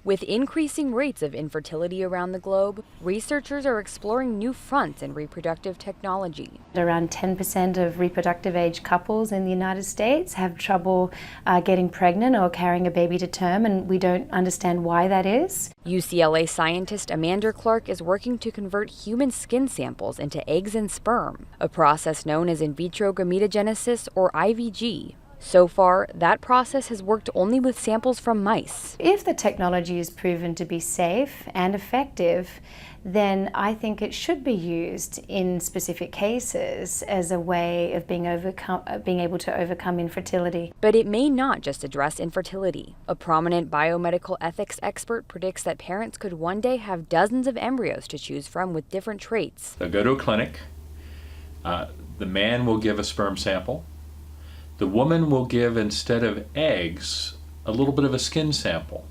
With increasing rates of infertility around the globe, researchers are exploring new fronts in reproductive technology. Around 10% of reproductive age couples in the United States have trouble getting pregnant or carrying a baby to term, and we don't understand why that is. UCLA scientist Amanda Clark is working to convert human skin samples into eggs and sperm, a process known as in vitro gametogenesis, or IVG. So far, that process has worked only with samples from mice. If the technology is proven to be safe and effective, then I think it should be used in specific cases as a way of being able to overcome infertility. But it may not just address infertility. A prominent biomedical ethics expert predicts that parents could one day have dozens of embryos to choose from with different traits. They'll go to a clinic. The man will give a sperm sample. The woman will give, instead of eggs, a little bit of a skin sample.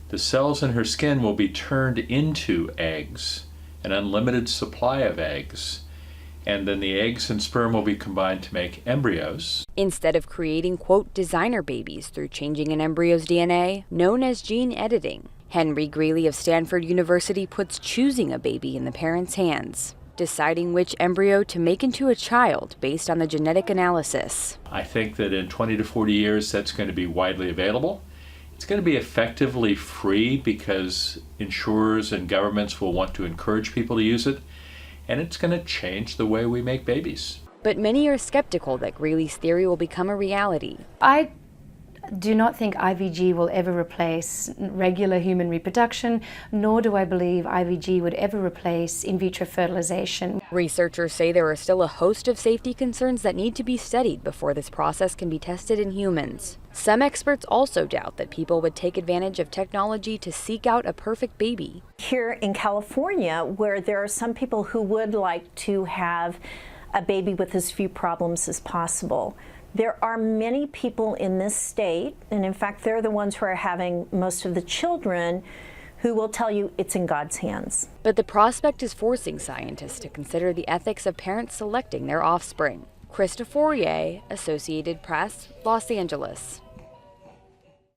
The cells in her skin will be turned into eggs, an unlimited supply of eggs, and then the eggs and sperm will be combined to make embryos. Instead of creating, quote, designer babies through changing an embryo's DNA, known as gene editing, Henry Greeley of Stanford University puts choosing a baby in the parent's hands, deciding which embryo to make into a child based on the genetic analysis. I think that in 20 to 40 years that's going to be widely available. It's going to be effectively free because insurers and governments will want to encourage people to use it, and it's going to change the way we make babies. But many are skeptical that Greeley's theory will become a reality. I do not think IVG will ever replace regular human reproduction, nor do I believe IVG would ever replace in vitro fertilization. Researchers say there are still a host of safety concerns that need to be studied before this process can be tested in humans. Some experts also doubt that people would take advantage of technology to seek out a perfect baby. Here in California, where there are some people who would like to have a baby with as few problems as possible, there are many people in this state, and in fact they're the ones who are having most of the children, who will tell you it's in God's hands. But the prospect is forcing scientists to consider the ethics of parents selecting their offspring. Krista Fourier, Associated Press, Los Angeles.